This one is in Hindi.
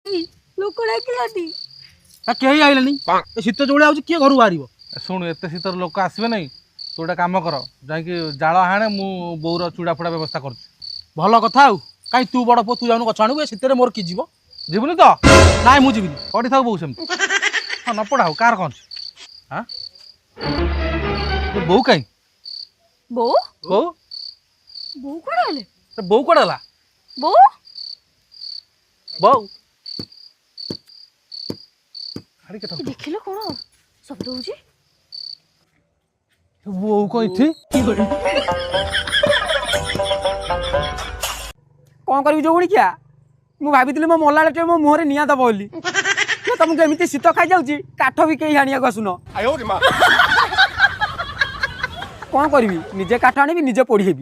लोक डाकिलानी कहीं आइलानी शीत जोड़े आउची किए घर बाहर शुणु एत शीतर लोक आसवे नहीं तू गोटे कम कर जाकि जाल हाणे मु बोर चूड़ा फुड़ा व्यवस्था कर भल कथा आउ कहीं तू बड़ पु तू जाऊन गछ आणु शीत मोर कि जीव जीवनी तो नाई मु जीविनी पढ़ी था बो सेमती हाँ न पढ़ाओ कार कौन हाँ बो कहीं बो बो बो कोड़ाले बो कौन है बो बो देखिलो कोन शब्द होजी बो कहीं थी कौन करी जो क्या मु भाभी मो मल्ला मो मुहर निआ दब बोली तुमको एमती शीत खाई जाऊँ काठ भी कहीं आनिया आसुन कौन करी निजे काठ आनी निजे पोड़ी